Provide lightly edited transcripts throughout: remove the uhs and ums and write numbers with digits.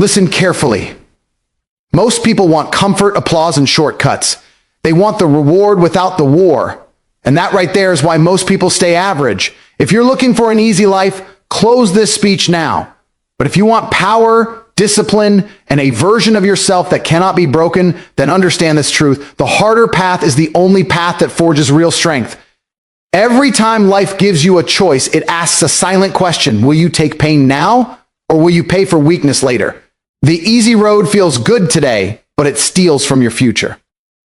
Listen carefully. Most people want comfort, applause, and shortcuts. They want the reward without the war. And that right there is why most people stay average. If you're looking for an easy life, close this speech now. But if you want power, discipline, and a version of yourself that cannot be broken, then understand this truth. The harder path is the only path that forges real strength. Every time life gives you a choice, it asks a silent question. Will you take pain now, or will you pay for weakness later? The easy road feels good today, but it steals from your future.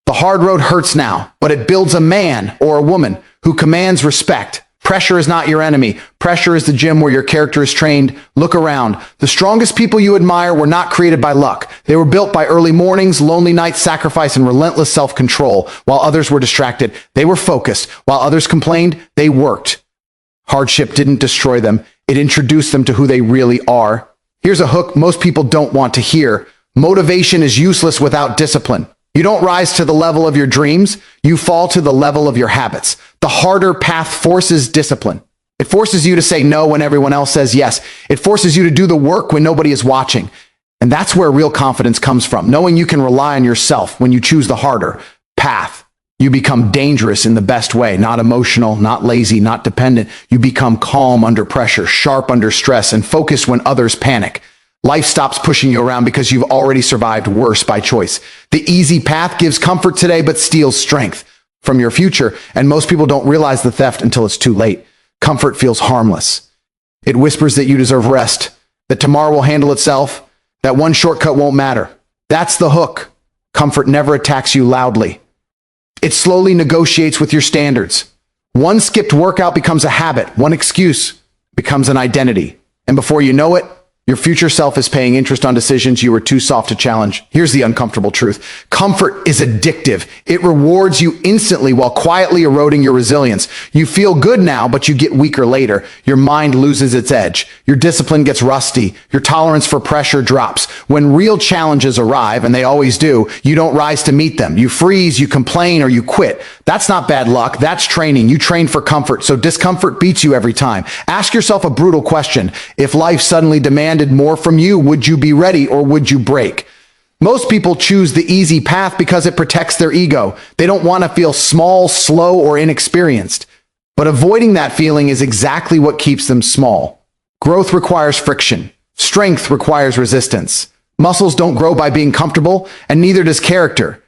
The hard road hurts now, but it builds a man or a woman who commands respect. Pressure is not your enemy. Pressure is the gym where your character is trained. Look around. The strongest people you admire were not created by luck. They were built by early mornings, lonely nights, sacrifice, and relentless self-control. While others were distracted, they were focused. While others complained, they worked. Hardship didn't destroy them. It introduced them to who they really are. Here's a hook most people don't want to hear. Motivation is useless without discipline. You don't rise to the level of your dreams. You fall to the level of your habits. The harder path forces discipline. It forces you to say no when everyone else says yes. It forces you to do the work when nobody is watching. And that's where real confidence comes from, knowing you can rely on yourself when you choose the harder path. You become dangerous in the best way, not emotional, not lazy, not dependent. You become calm under pressure, sharp under stress, and focused when others panic. Life stops pushing you around because you've already survived worse by choice. The easy path gives comfort today but steals strength from your future, and most people don't realize the theft until it's too late. Comfort feels harmless. It whispers that you deserve rest, that tomorrow will handle itself, that one shortcut won't matter. That's the hook. Comfort never attacks you loudly. It slowly negotiates with your standards. One skipped workout becomes a habit. One excuse becomes an identity. And before you know it, your future self is paying interest on decisions you were too soft to challenge. Here's the uncomfortable truth. Comfort is addictive. It rewards you instantly while quietly eroding your resilience. You feel good now, but you get weaker later. Your mind loses its edge. Your discipline gets rusty. Your tolerance for pressure drops. When real challenges arrive, and they always do, you don't rise to meet them. You freeze, you complain, or you quit. That's not bad luck. That's training. You train for comfort, so discomfort beats you every time. Ask yourself a brutal question. If life suddenly demanded more from you, would you be ready or would you break? Most people choose the easy path because it protects their ego. They don't want to feel small, slow, or inexperienced. But avoiding that feeling is exactly what keeps them small. Growth requires friction. Strength requires resistance. Muscles don't grow by being comfortable, and neither does character.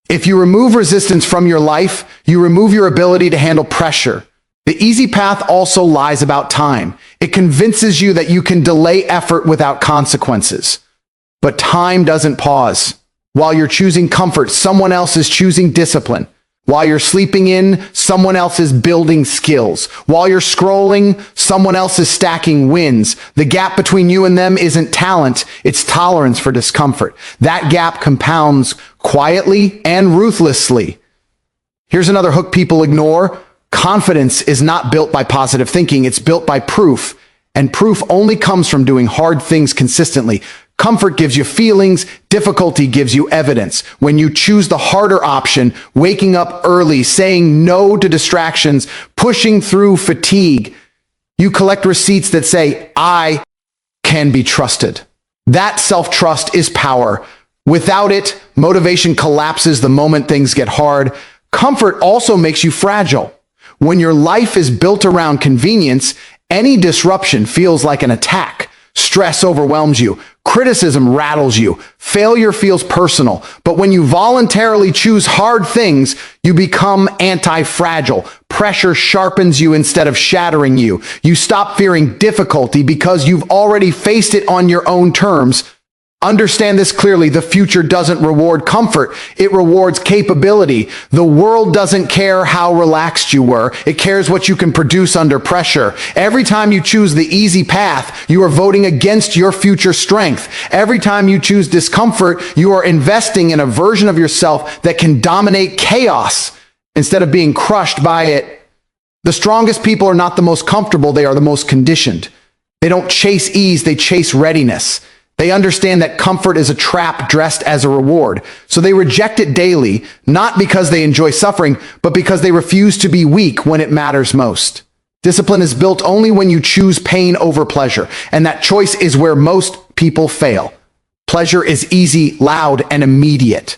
If you remove resistance from your life, you remove your ability to handle pressure. The easy path also lies about time. It convinces you that you can delay effort without consequences. But time doesn't pause. While you're choosing comfort, someone else is choosing discipline. While you're sleeping in, someone else is building skills. While you're scrolling, someone else is stacking wins. The gap between you and them isn't talent, it's tolerance for discomfort. That gap compounds quietly and ruthlessly. Here's another hook people ignore. Confidence is not built by positive thinking, it's built by proof. And proof only comes from doing hard things consistently. Comfort gives you feelings, difficulty gives you evidence. When you choose the harder option, waking up early, saying no to distractions, pushing through fatigue, you collect receipts that say, I can be trusted. That self-trust is power. Without it, motivation collapses the moment things get hard. Comfort also makes you fragile. When your life is built around convenience, any disruption feels like an attack. Stress overwhelms you. Criticism rattles you. Failure feels personal. But when you voluntarily choose hard things, you become anti-fragile. Pressure sharpens you instead of shattering you. You stop fearing difficulty because you've already faced it on your own terms. Understand this clearly. The future doesn't reward comfort. It rewards capability. The world doesn't care how relaxed you were. It cares what you can produce under pressure. Every time you choose the easy path, you are voting against your future strength. Every time you choose discomfort, you are investing in a version of yourself that can dominate chaos instead of being crushed by it. The strongest people are not the most comfortable. They are the most conditioned. They don't chase ease. They chase readiness. They understand that comfort is a trap dressed as a reward. So they reject it daily, not because they enjoy suffering, but because they refuse to be weak when it matters most. Discipline is built only when you choose pain over pleasure, and that choice is where most people fail. Pleasure is easy, loud, and immediate.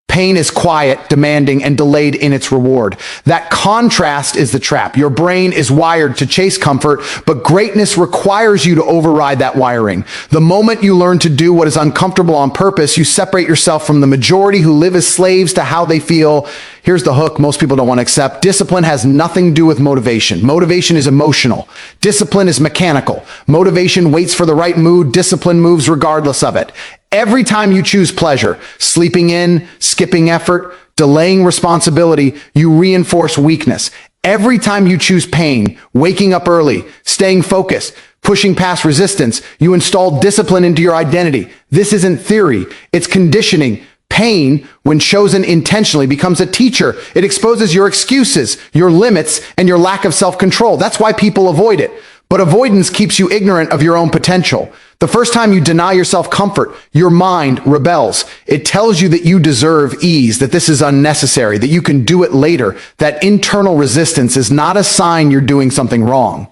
Pain is quiet, demanding, and delayed in its reward. That contrast is the trap. Your brain is wired to chase comfort, but greatness requires you to override that wiring. The moment you learn to do what is uncomfortable on purpose, you separate yourself from the majority who live as slaves to how they feel. Here's the hook most people don't want to accept. Discipline has nothing to do with motivation. Motivation is emotional. Discipline is mechanical. Motivation waits for the right mood. Discipline moves regardless of it. Every time you choose pleasure, sleeping in, skipping effort, delaying responsibility, you reinforce weakness. Every time you choose pain, waking up early, staying focused, pushing past resistance, you install discipline into your identity. This isn't theory, it's conditioning. Pain, when chosen intentionally, becomes a teacher. It exposes your excuses, your limits, and your lack of self-control. That's why people avoid it. But avoidance keeps you ignorant of your own potential. The first time you deny yourself comfort, your mind rebels. It tells you that you deserve ease, that this is unnecessary, that you can do it later. That internal resistance is not a sign you're doing something wrong.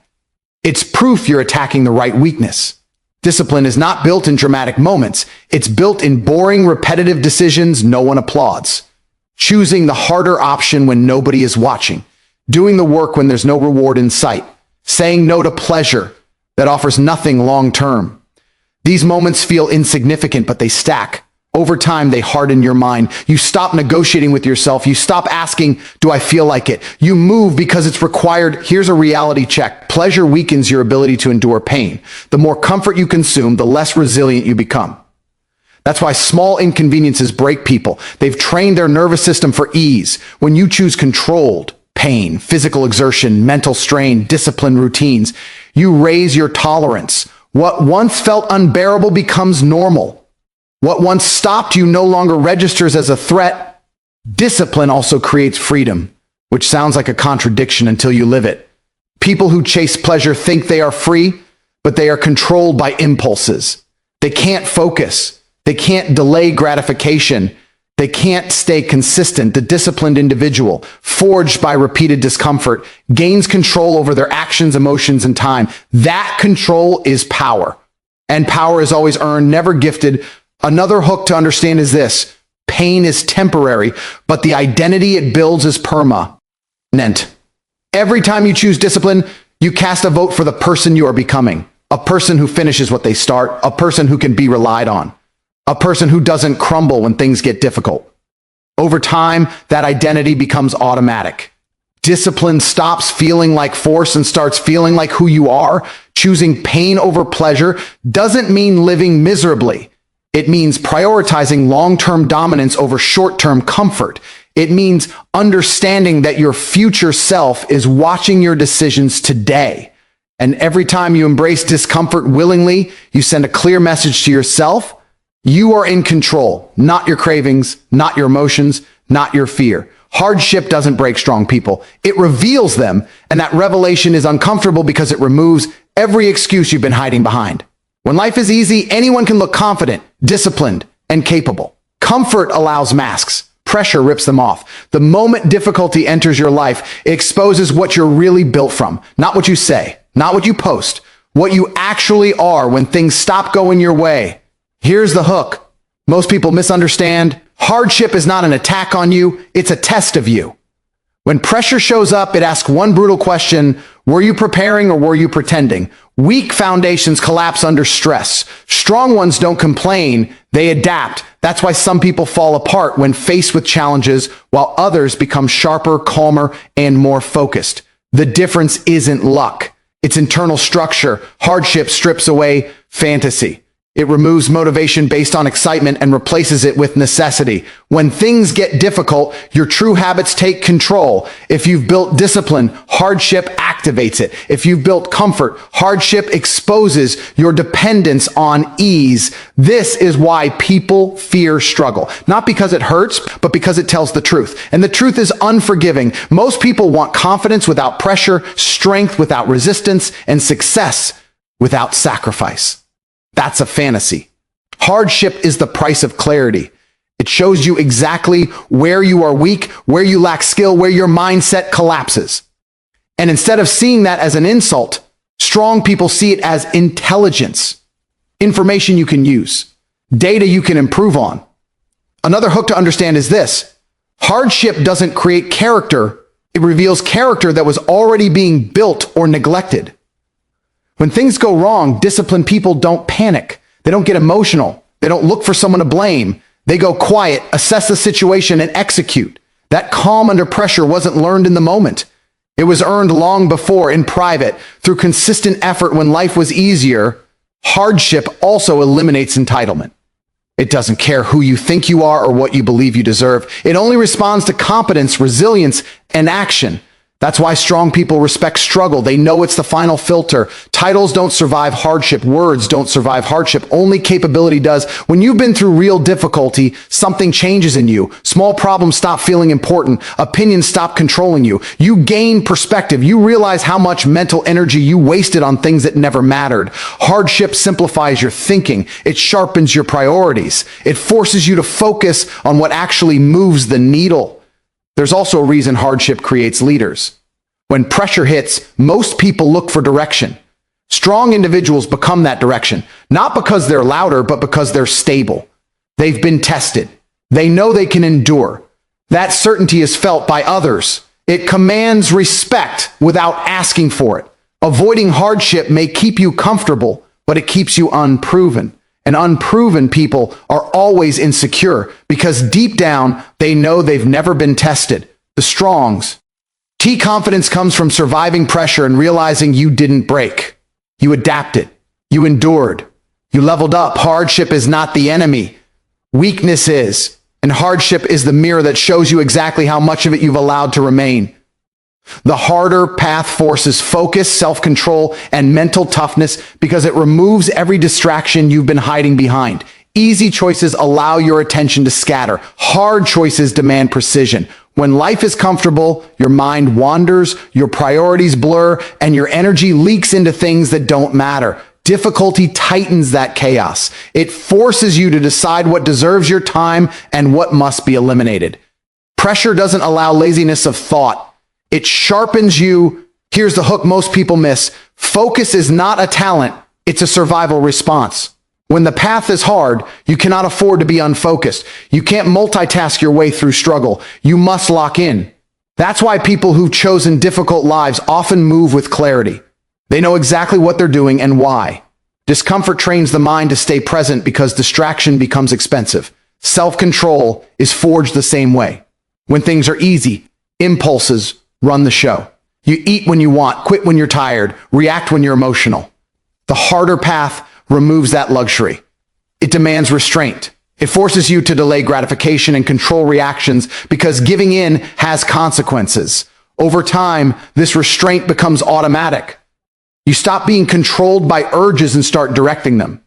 It's proof you're attacking the right weakness. Discipline is not built in dramatic moments. It's built in boring, repetitive decisions no one applauds. Choosing the harder option when nobody is watching. Doing the work when there's no reward in sight. Saying no to pleasure that offers nothing long-term. These moments feel insignificant, but they stack. Over time, they harden your mind. You stop negotiating with yourself. You stop asking, do I feel like it? You move because it's required. Here's a reality check. Pleasure weakens your ability to endure pain. The more comfort you consume, the less resilient you become. That's why small inconveniences break people. They've trained their nervous system for ease. When you choose controlled pain, physical exertion, mental strain, disciplined routines, you raise your tolerance. What once felt unbearable becomes normal. What once stopped you no longer registers as a threat. Discipline also creates freedom, which sounds like a contradiction until you live it. People who chase pleasure think they are free, but they are controlled by impulses. They can't focus. They can't delay gratification. They can't stay consistent. The disciplined individual, forged by repeated discomfort, gains control over their actions, emotions, and time. That control is power. And power is always earned, never gifted. Another hook to understand is this. Pain is temporary, but the identity it builds is permanent. Every time you choose discipline, you cast a vote for the person you are becoming. A person who finishes what they start. A person who can be relied on. A person who doesn't crumble when things get difficult. Over time, that identity becomes automatic. Discipline stops feeling like force and starts feeling like who you are. Choosing pain over pleasure doesn't mean living miserably. It means prioritizing long-term dominance over short-term comfort. It means understanding that your future self is watching your decisions today. And every time you embrace discomfort willingly, you send a clear message to yourself. You are in control, not your cravings, not your emotions, not your fear. Hardship doesn't break strong people. It reveals them, and that revelation is uncomfortable because it removes every excuse you've been hiding behind. When life is easy, anyone can look confident, disciplined, and capable. Comfort allows masks. Pressure rips them off. The moment difficulty enters your life, it exposes what you're really built from. Not what you say, not what you post, what you actually are when things stop going your way. Here's the hook. Most people misunderstand. Hardship is not an attack on you. It's a test of you. When pressure shows up, it asks one brutal question. Were you preparing or were you pretending? Weak foundations collapse under stress. Strong ones don't complain. They adapt. That's why some people fall apart when faced with challenges, while others become sharper, calmer, and more focused. The difference isn't luck. It's internal structure. Hardship strips away fantasy. It removes motivation based on excitement and replaces it with necessity. When things get difficult, your true habits take control. If you've built discipline, hardship activates it. If you've built comfort, hardship exposes your dependence on ease. This is why people fear struggle. Not because it hurts, but because it tells the truth. And the truth is unforgiving. Most people want confidence without pressure, strength without resistance, and success without sacrifice. That's a fantasy. Hardship is the price of clarity. It shows you exactly where you are weak, where you lack skill, where your mindset collapses. And instead of seeing that as an insult, strong people see it as intelligence, information you can use. data you can improve on. Another hook to understand is this: hardship doesn't create character, it reveals character that was already being built or neglected. When things go wrong, disciplined people don't panic. They don't get emotional. They don't look for someone to blame. They go quiet, assess the situation, and execute. That calm under pressure wasn't learned in the moment. It was earned long before, in private, through consistent effort when life was easier. Hardship also eliminates entitlement. It doesn't care who you think you are or what you believe you deserve. It only responds to competence, resilience, and action. That's why strong people respect struggle. They know it's the final filter. Titles don't survive hardship. Words don't survive hardship. Only capability does. When you've been through real difficulty, something changes in you. Small problems stop feeling important. Opinions stop controlling you. You gain perspective. You realize how much mental energy you wasted on things that never mattered. Hardship simplifies your thinking. It sharpens your priorities. It forces you to focus on what actually moves the needle. There's also a reason hardship creates leaders. When pressure hits, most people look for direction. Strong individuals become that direction, not because they're louder, but because they're stable. They've been tested. They know they can endure. That certainty is felt by others. It commands respect without asking for it. Avoiding hardship may keep you comfortable, but it keeps you unproven. And unproven people are always insecure because deep down, they know they've never been tested. The strongs. Confidence comes from surviving pressure and realizing you didn't break. You adapted. You endured. You leveled up. Hardship is not the enemy. Weakness is. And hardship is the mirror that shows you exactly how much of it you've allowed to remain. The harder path forces focus, self-control, and mental toughness because it removes every distraction you've been hiding behind. Easy choices allow your attention to scatter. Hard choices demand precision. When life is comfortable, your mind wanders, your priorities blur, and your energy leaks into things that don't matter. Difficulty tightens that chaos. It forces you to decide what deserves your time and what must be eliminated. Pressure doesn't allow laziness of thought. It sharpens you. Here's the hook most people miss. Focus is not a talent. It's a survival response. When the path is hard, you cannot afford to be unfocused. You can't multitask your way through struggle. You must lock in. That's why people who've chosen difficult lives often move with clarity. They know exactly what they're doing and why. Discomfort trains the mind to stay present because distraction becomes expensive. Self-control is forged the same way. When things are easy, impulses run the show. You eat when you want, quit when you're tired, react when you're emotional. The harder path removes that luxury. It demands restraint. It forces you to delay gratification and control reactions because giving in has consequences. Over time, this restraint becomes automatic. You stop being controlled by urges and start directing them.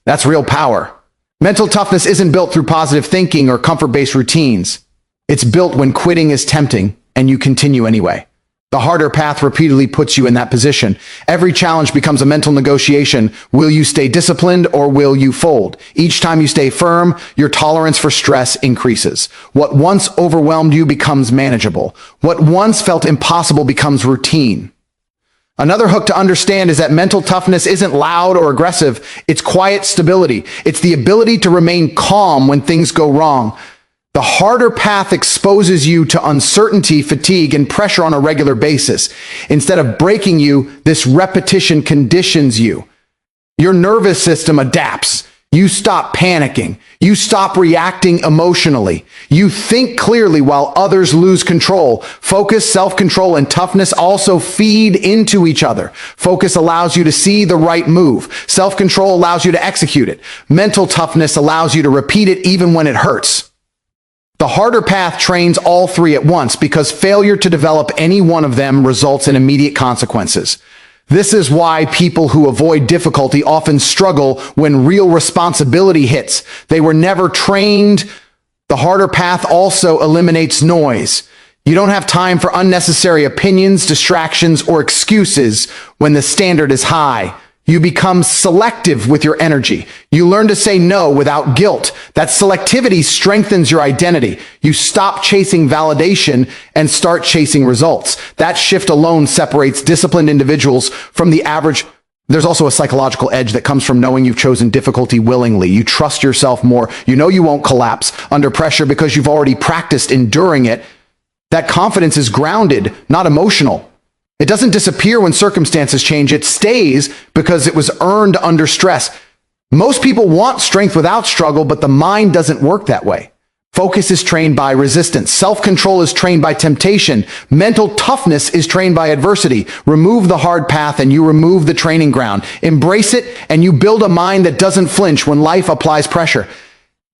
That's real power. Mental toughness isn't built through positive thinking or comfort-based routines. It's built when quitting is tempting and you continue anyway. The harder path repeatedly puts you in that position. Every challenge becomes a mental negotiation. Will you stay disciplined or will you fold? Each time you stay firm, your tolerance for stress increases. What once overwhelmed you becomes manageable. What once felt impossible becomes routine. Another hook to understand is that mental toughness isn't loud or aggressive. It's quiet stability. It's the ability to remain calm when things go wrong. The harder path exposes you to uncertainty, fatigue, and pressure on a regular basis. Instead of breaking you, this repetition conditions you. Your nervous system adapts. You stop panicking. You stop reacting emotionally. You think clearly while others lose control. Focus, self-control, and toughness also feed into each other. Focus allows you to see the right move. Self-control allows you to execute it. Mental toughness allows you to repeat it even when it hurts. The harder path trains all three at once because failure to develop any one of them results in immediate consequences. This is why people who avoid difficulty often struggle when real responsibility hits. They were never trained. The harder path also eliminates noise. You don't have time for unnecessary opinions, distractions, or excuses when the standard is high. You become selective with your energy. You learn to say no without guilt. That selectivity strengthens your identity. You stop chasing validation and start chasing results. That shift alone separates disciplined individuals from the average There's also a psychological edge that comes from knowing you've chosen difficulty willingly. You trust yourself more. You know you won't collapse under pressure because you've already practiced enduring it. That confidence is grounded, not emotional. It doesn't disappear when circumstances change. It stays because it was earned under stress. Most people want strength without struggle, but the mind doesn't work that way. Focus is trained by resistance. Self-control is trained by temptation. Mental toughness is trained by adversity. Remove the hard path and you remove the training ground. Embrace it and you build a mind that doesn't flinch when life applies pressure.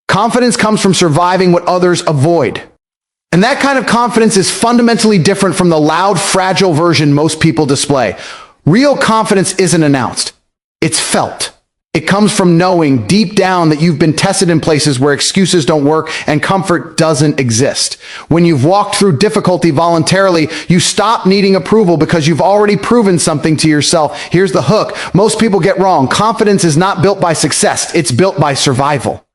Confidence comes from surviving what others avoid. And that kind of confidence is fundamentally different from the loud, fragile version most people display. Real confidence isn't announced. It's felt. It comes from knowing deep down that you've been tested in places where excuses don't work and comfort doesn't exist. When you've walked through difficulty voluntarily, you stop needing approval because you've already proven something to yourself. Here's the hook. Most people get wrong. Confidence is not built by success. It's built by survival.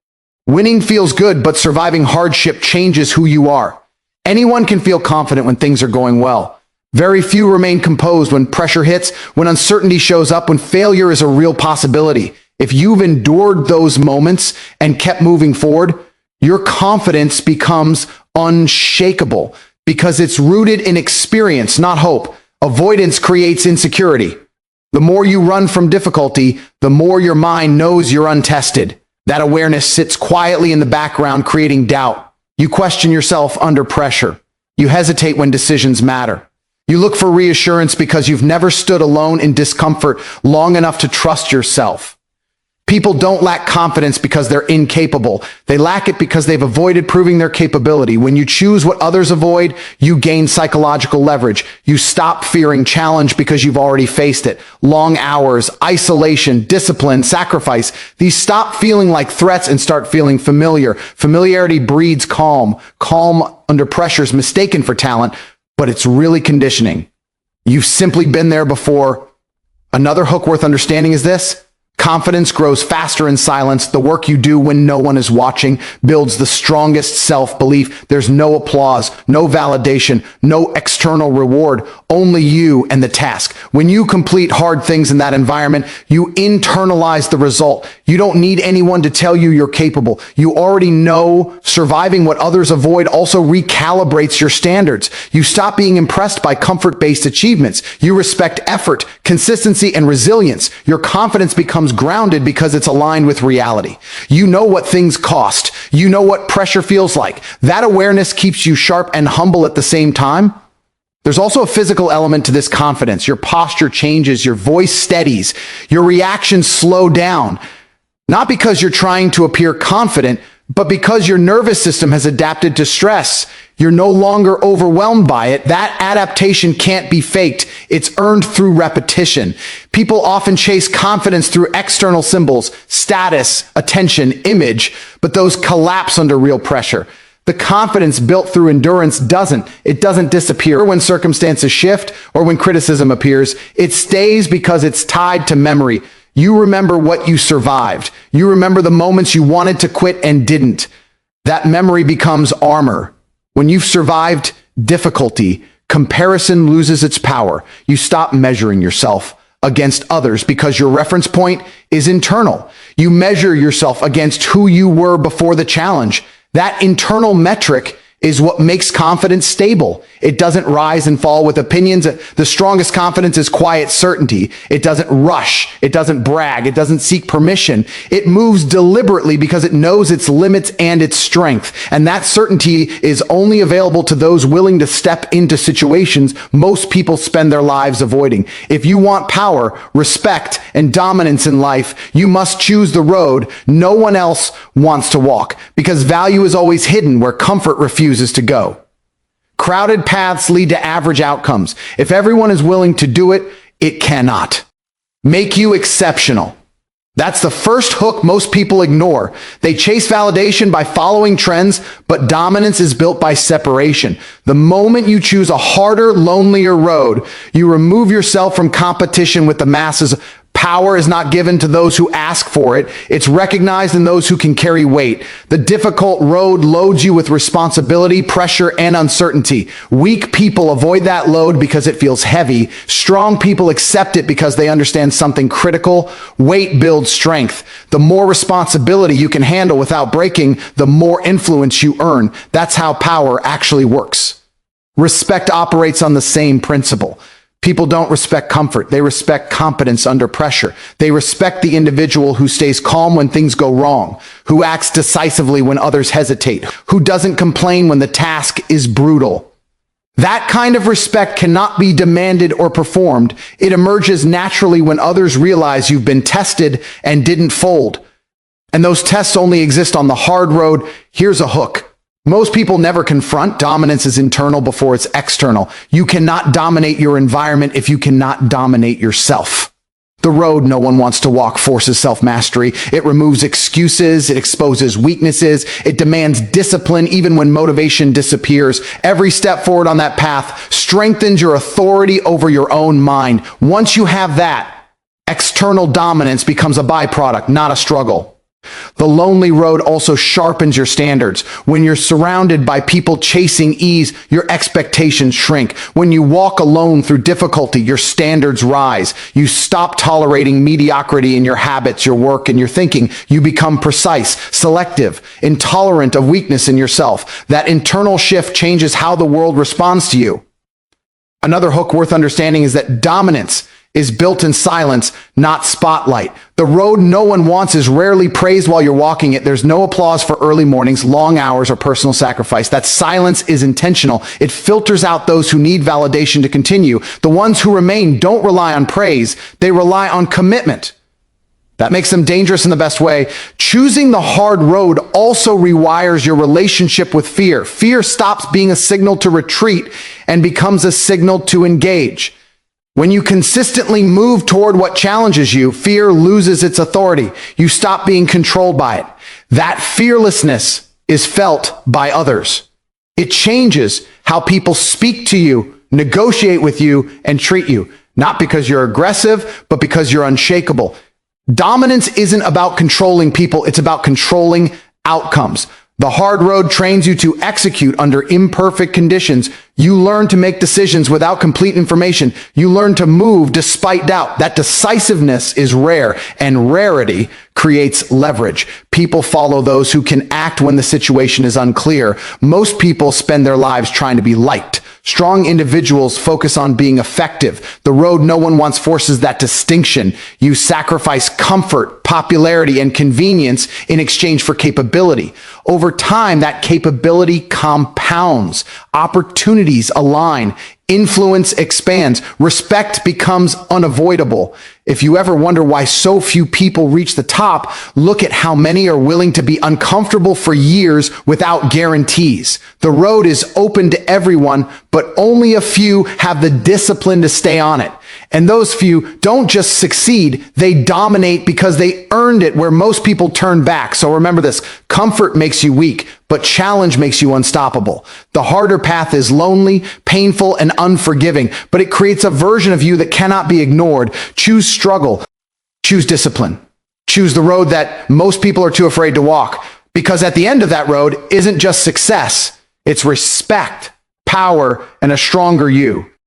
Winning feels good, but surviving hardship changes who you are. Anyone can feel confident when things are going well. Very few remain composed when pressure hits, when uncertainty shows up, when failure is a real possibility. If you've endured those moments and kept moving forward, your confidence becomes unshakable because it's rooted in experience, not hope. Avoidance creates insecurity. The more you run from difficulty, the more your mind knows you're untested. That awareness sits quietly in the background, creating doubt. You question yourself under pressure. You hesitate when decisions matter. You look for reassurance because you've never stood alone in discomfort long enough to trust yourself. People don't lack confidence because they're incapable. They lack it because they've avoided proving their capability. When you choose what others avoid, you gain psychological leverage. You stop fearing challenge because you've already faced it. Long hours, isolation, discipline, sacrifice. These stop feeling like threats and start feeling familiar. Familiarity breeds calm. Calm under pressure is mistaken for talent, but it's really conditioning. You've simply been there before. Another hook worth understanding is this. Confidence grows faster in silence. The work you do when no one is watching builds the strongest self-belief. There's no applause, no validation, no external reward, only you and the task. When you complete hard things in that environment, you internalize the result. You don't need anyone to tell you you're capable. You already know surviving what others avoid also recalibrates your standards. You stop being impressed by comfort-based achievements. You respect effort, consistency, and resilience. Your confidence becomes grounded because it's aligned with reality. You know what things cost. You know what pressure feels like. That awareness keeps you sharp and humble at the same time. There's also a physical element to this confidence. Your posture changes, your voice steadies, your reactions slow down. Not because you're trying to appear confident, but because your nervous system has adapted to stress. You're no longer overwhelmed by it. That adaptation can't be faked. It's earned through repetition. People often chase confidence through external symbols, status, attention, image, but those collapse under real pressure. The confidence built through endurance doesn't. It doesn't disappear when circumstances shift or when criticism appears. It stays because it's tied to memory. You remember what you survived. You remember the moments you wanted to quit and didn't. That memory becomes armor. When you've survived difficulty, comparison loses its power. You stop measuring yourself against others because your reference point is internal. You measure yourself against who you were before the challenge. That internal metric is what makes confidence stable. It doesn't rise and fall with opinions. The strongest confidence is quiet certainty. It doesn't rush. It doesn't brag. It doesn't seek permission. It moves deliberately because it knows its limits and its strength. And that certainty is only available to those willing to step into situations most people spend their lives avoiding. If you want power, respect, and dominance in life, you must choose the road no one else wants to walk, because value is always hidden where comfort refuses to go. Crowded paths lead to average outcomes. If everyone is willing to do it, it cannot make you exceptional. That's the first hook most people ignore. They chase validation by following trends, but dominance is built by separation. The moment you choose a harder, lonelier road, you remove yourself from competition with the masses. Power is not given to those who ask for it. It's recognized in those who can carry weight. The difficult road loads you with responsibility, pressure, and uncertainty. Weak people avoid that load because it feels heavy. Strong people accept it because they understand something critical. Weight builds strength. The more responsibility you can handle without breaking, the more influence you earn. That's how power actually works. Respect operates on the same principle. People don't respect comfort. They respect competence under pressure. They respect the individual who stays calm when things go wrong, who acts decisively when others hesitate, who doesn't complain when the task is brutal. That kind of respect cannot be demanded or performed. It emerges naturally when others realize you've been tested and didn't fold. And those tests only exist on the hard road. Here's a hook. Most people never confront. Dominance is internal before it's external. You cannot dominate your environment if you cannot dominate yourself. The road no one wants to walk forces self-mastery. It removes excuses. It exposes weaknesses. It demands discipline even when motivation disappears. Every step forward on that path strengthens your authority over your own mind. Once you have that, external dominance becomes a byproduct, not a struggle. The lonely road also sharpens your standards. When you're surrounded by people chasing ease, your expectations shrink. When you walk alone through difficulty, your standards rise. You stop tolerating mediocrity in your habits, your work, and your thinking. You become precise, selective, intolerant of weakness in yourself. That internal shift changes how the world responds to you. Another hook worth understanding is that dominance is built in silence, not spotlight. The road no one wants is rarely praised while you're walking it. There's no applause for early mornings, long hours, or personal sacrifice. That silence is intentional. It filters out those who need validation to continue. The ones who remain don't rely on praise. They rely on commitment. That makes them dangerous in the best way. Choosing the hard road also rewires your relationship with fear. Fear stops being a signal to retreat and becomes a signal to engage. When you consistently move toward what challenges you, fear loses its authority. You stop being controlled by it. That fearlessness is felt by others. It changes how people speak to you, negotiate with you, and treat you. Not because you're aggressive, but because you're unshakable. Dominance isn't about controlling people, it's about controlling outcomes. The hard road trains you to execute under imperfect conditions. You learn to make decisions without complete information. You learn to move despite doubt. That decisiveness is rare, and rarity creates leverage. People follow those who can act when the situation is unclear. Most people spend their lives trying to be liked. Strong individuals focus on being effective. The road no one wants forces that distinction. You sacrifice comfort, popularity, and convenience in exchange for capability. Over time, that capability compounds. Opportunities align. Influence expands. Respect becomes unavoidable. If you ever wonder why so few people reach the top, look at how many are willing to be uncomfortable for years without guarantees. The road is open to everyone, but only a few have the discipline to stay on it. And those few don't just succeed, they dominate because they earned it, where most people turn back. So remember this: comfort makes you weak, but challenge makes you unstoppable. The harder path is lonely, painful, and unforgiving, but it creates a version of you that cannot be ignored. Choose struggle. Choose discipline. Choose the road that most people are too afraid to walk, because at the end of that road isn't just success, it's respect, power, and a stronger you.